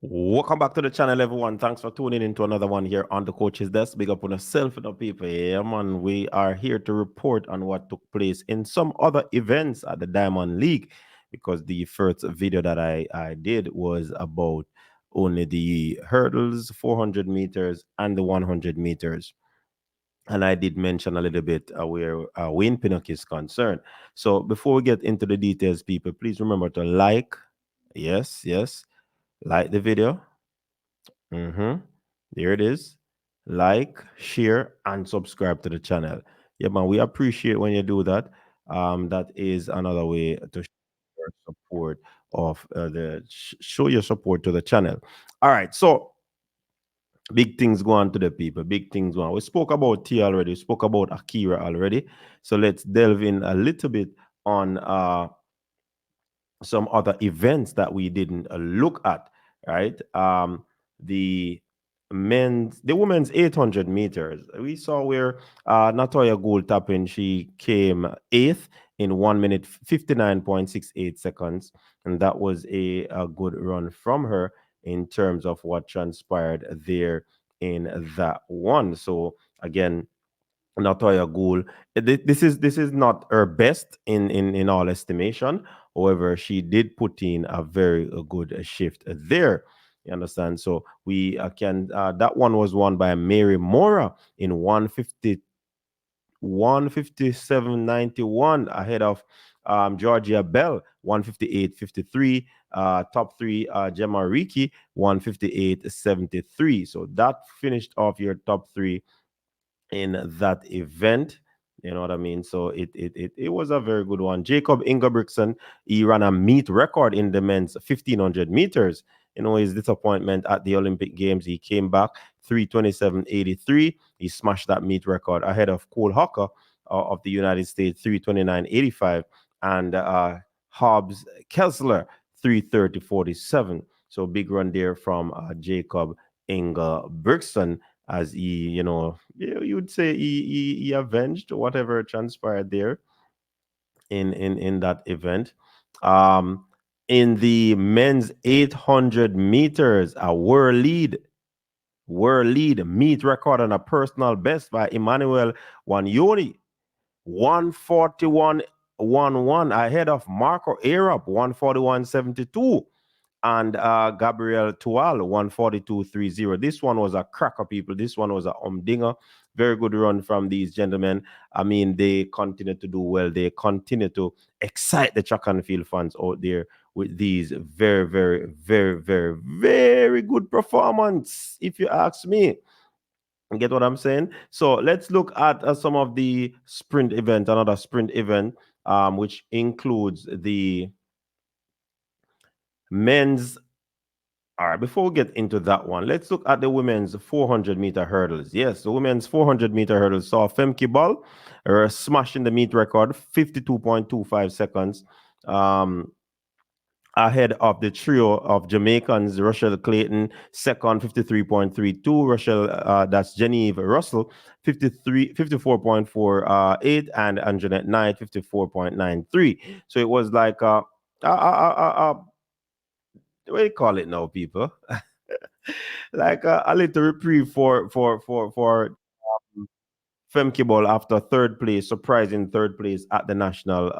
Welcome back to the channel, everyone. Thanks for tuning in to another one here on the coach's desk. Big up on yourself and the people. Yeah, man. We are here to report on what took place in some other events at the Diamond League because the first video that I did was about only the hurdles, 400 meters, and the 100 meters. And I did mention a little bit where Wayne Pinnock is concerned. So before we get into the details, people, please remember to like, yes, like the video. Mm-hmm. There it is. Like, share, and subscribe to the channel. Yeah, man, we appreciate when you do that. That is another way to show your support of show your support to the channel. All right, so big things go on to the people. Big things go on. We spoke about T already. We spoke about Akira already. So let's delve in a little bit on some other events that we didn't look at, right? The the women's 800 meters. We saw where Natoya Gould Tapping, she came eighth in 1 minute 59.68 seconds, and that was a good run from her in terms of what transpired there in that one. So again, Natoya Gould. This is not her best in all estimation. However, she did put in a very good shift there. You understand? So we can that one was won by Mary Mora in 157.91 ahead of Georgia Bell 158.53. Top three Gemma Riki 158.73. So that finished off your top three in that event. You know what I mean? So it was a very good one. Jacob Ingebrigtsen, he ran a meet record in the men's 1500 meters. You know, his disappointment at the Olympic Games, he came back 327.83. He smashed that meet record ahead of Cole Hawker of the United States, 329.85, and Hobbs Kessler, 330.47. So big run there from Jacob Ingebrigtsen, as he, you would say he avenged whatever transpired there in that event. Um, in the men's 800 meters, a world lead meet record and a personal best by Emmanuel Wanyoni, 141.11 ahead of Marco Arap, 141.72, and Gabriel Tual 142.30. This one was a cracker, people. This one was a umdinger. Very good run from these gentlemen. I mean, they continue to do well. They continue to excite the track and field fans out there with these very, very, very, very, very good performance, if you ask me. Get what I'm saying? So let's look at some of the sprint event, another sprint event, which includes the men's. All right, before we get into that one, let's look at the women's 400-meter hurdles. Yes, the women's 400-meter hurdles saw Femke Ball smashing the meet record, 52.25 seconds, ahead of the trio of Jamaicans, Rochelle Clayton, second, 53.32. Rochelle, that's Genevieve Russell, 54.48, and Anjanette Knight, 54.93. So it was like what do you call it now, people? Like a little reprieve for Femke Ball after third place, surprising third place at the national,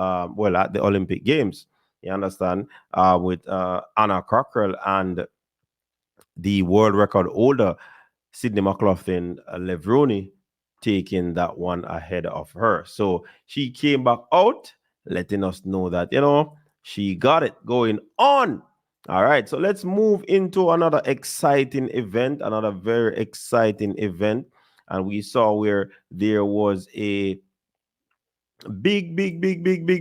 at the Olympic Games. You understand? With Anna Cockrell and the world record holder Sydney McLaughlin Levroni taking that one ahead of her. So she came back out, letting us know that, she got it going on. All right, so let's move into another exciting event, another very exciting event. And we saw where there was a big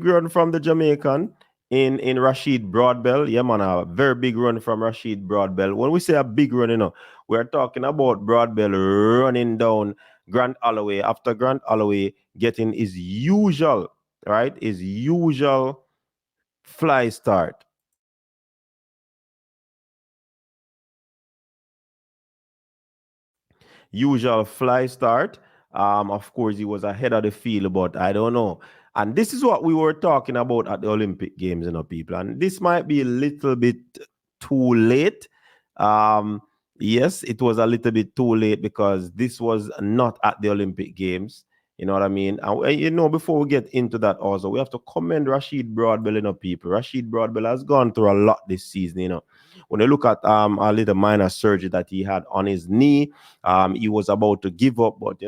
run from the Jamaican in Rashid Broadbell. Yeah, man, a very big run from Rashid Broadbell. When we say a big run, we're talking about Broadbell running down Grant Holloway after Grant Holloway getting his usual, right? His usual fly start. Usual fly start. Of course, he was ahead of the field, but I don't know. And this is what we were talking about at the Olympic Games, people. And this might be a little bit too late Um, yes, it was a little bit too late because this was not at the Olympic Games. You know what I mean? And before we get into that, also we have to commend Rashid Broadbell. People. Rashid Broadbell has gone through a lot this season. When you look at a little minor surgery that he had on his knee, he was about to give up, but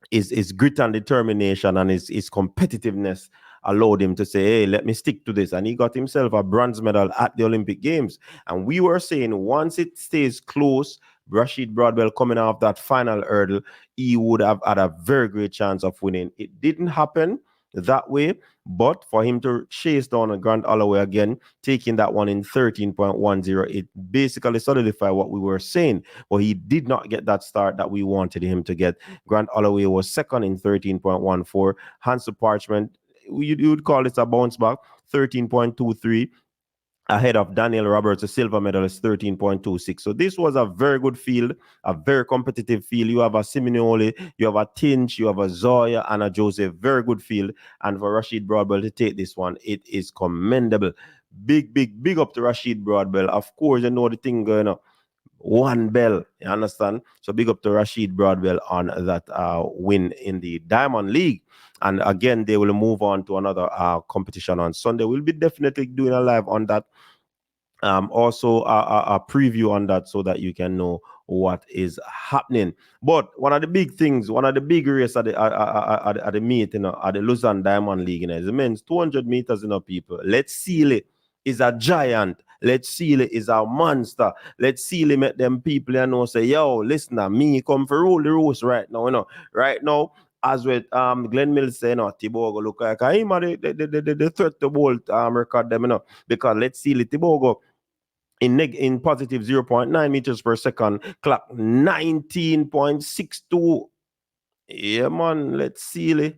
his grit and determination and his competitiveness allowed him to say, hey, let me stick to this. And he got himself a bronze medal at the Olympic Games. And we were saying once it stays close, Rashid Broadwell coming off that final hurdle, he would have had a very great chance of winning. It didn't happen that way, but for him to chase down a Grant Holloway again, taking that one in 13.10, it basically solidified what we were saying. But he did not get that start that we wanted him to get. Grant Holloway was second in 13.14. Hansel Parchment, you would call this a bounce back, 13.23, ahead of Daniel Roberts, a silver medalist, 13.26. So this was a very good field, a very competitive field. You have a Simeone, you have a Tinch, you have a Zoya, and a Joseph. Very good field. And for Rashid Broadbell to take this one, it is commendable. Big up to Rashid Broadbell. Of course, you know the thing going on. One bell, you understand? So big up to Rashid Broadwell on that win in the Diamond League. And again, they will move on to another competition on Sunday. We'll be definitely doing a live on that. Also a preview on that so that you can know what is happening. But one of the big things, one of the big races at the meet, at the Lausanne Diamond League, is the men's 200 meters, people. Let's seal it. Is a giant. Let's seal it. Is a monster. Let's seal it. Make them people, say, yo, listen, me come for rule the rules right now, right now. As with Glenn Mills saying, Tebogo look like him the threat to bolt record them, because let's see Tebogo in positive 0.9 meters per second, clock 19.62. Yeah, man, let's see it.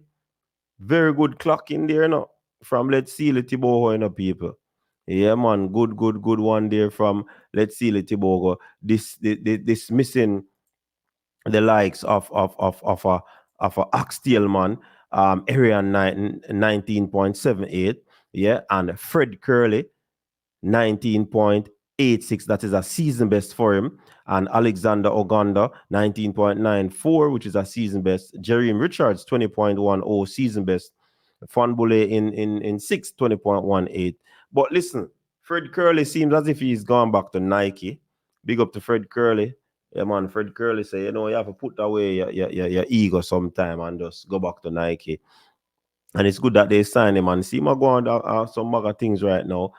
Very good clock in there, from Let's See Tebogo, people. Yeah, man, good one there from Let's See Tebogo. This missing the likes of a Oxtail man, area 19.78, yeah, and Fred Curley 19.86. That is a season best for him. And Alexander Oganda, 19.94, which is a season best. Jeremy Richards, 20.10, season best. Fonbule in 6, 20.18. But listen, Fred Curley seems as if he's gone back to Nike. Big up to Fred Curley. Yeah, man, Fred Curley say, you have to put away your ego sometime and just go back to Nike. And it's good that they signed him and see him go on some other things right now.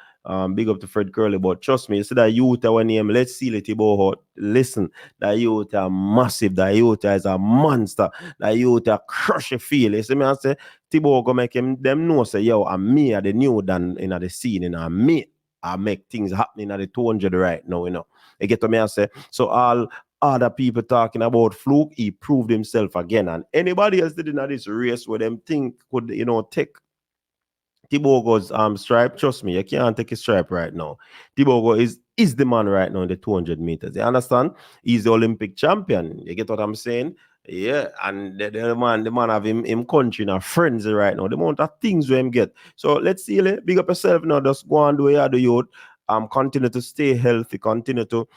Big up to Fred Curley, but trust me, you see that youth when him, let's see it about. Listen, that youth are massive, that youth is a monster, that youth are crush a feel. You see me, I say, Thibaut go make them know, say, yo, I'm me at the new than in the scene, me. I make things happening at the 200 right now, You get to me, I say, so all other people talking about Fluke, he proved himself again. And anybody else did in this race where them think could, take Tebogo's stripe, trust me, you can't take his stripe right now. Tebogo is the man right now in the 200 meters. You understand? He's the Olympic champion. You get what I'm saying? Yeah, and the man have him country now, frenzy right now. The amount of things we him get. So let's see, big up yourself now. Just go and do what you do, youth. Continue to stay healthy, continue to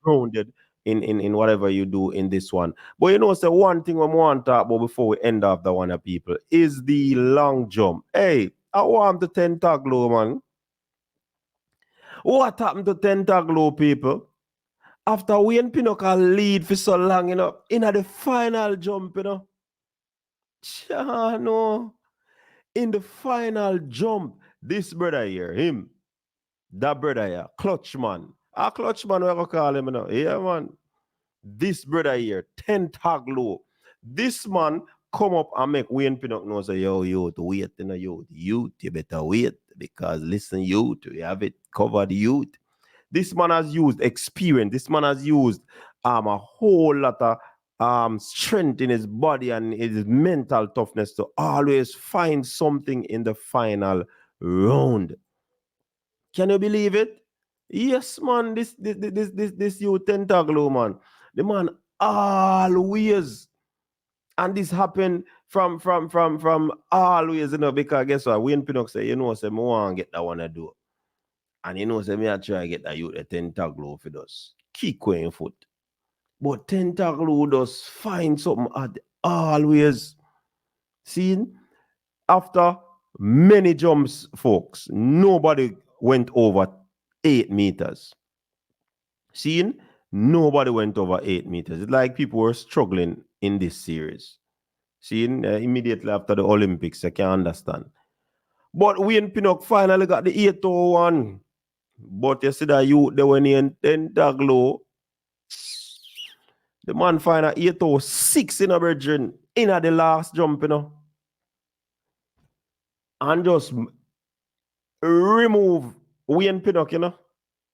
grounded in whatever you do in this one. But so one thing I want to talk about before we end off the one of people is the long jump. Hey, I want the 10 tag low, man. What happened to 10 tag low, people? After Wayne Pinocchio lead for so long, in the final jump, no. In the final jump, this brother here, him, that brother here, Clutch Man. A Clutch Man, we go call him, Yeah, man. This brother here, 10 tag low. This man come up and make Wayne Pinnock know, say, yo, to wait, you better wait, because listen, you have it covered, youth. This man has used experience. This man has used a whole lot of strength in his body and his mental toughness to always find something in the final round. Can you believe it? Yes, man. This you tentacle, man. The man always, and this happened from always, because guess what? Wayne Pinnock say, say, I want to get that one to do. And you know, say me I try get that youth a Tentaglo for us. Kick going foot. But Tentaglo does find something at always. Seen after many jumps, folks, nobody went over 8 meters. Seeing nobody went over 8 meters. It's like people were struggling in this series. Seeing immediately after the Olympics, I can understand. But Wayne Pinnock finally got the 801. But you see that you they went in 10 tag low. The man find a 806 in a virgin in at the last jump, and just remove Wayne Pinnock, out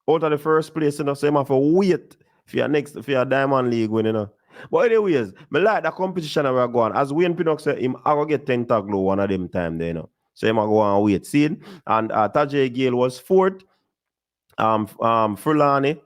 of the first place, so you have to wait for your Diamond League win, But anyways, me like the competition that we're going. As Wayne Pinnock said, him I go get 10 tag low one of them time there, So him I go and wait. See? And Tajay Gale was fourth. Furlani,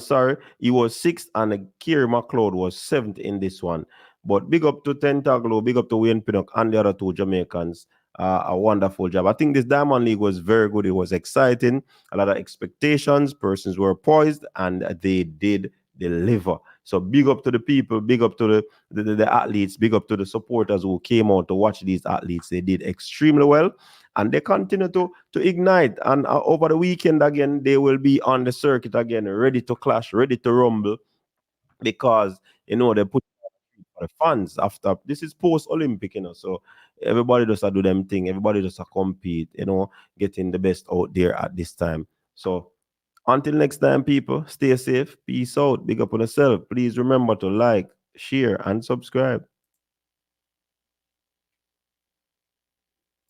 sorry, he was sixth, and Kiri McLeod was seventh in this one. But big up to Tentaglo, big up to Wayne Pinnock and the other two Jamaicans. A wonderful job. I think this Diamond League was very good. It was exciting. A lot of expectations. Persons were poised, and they did deliver. So big up to the people, big up to the athletes, big up to the supporters who came out to watch these athletes. They did extremely well, and they continue to ignite. And over the weekend again, they will be on the circuit again, ready to clash, ready to rumble, because they put for the fans after this is post Olympic, so everybody just do them thing, everybody just compete, getting the best out there at this time. So until next time, people, stay safe, peace out, big up on yourself. Please remember to like, share, and subscribe.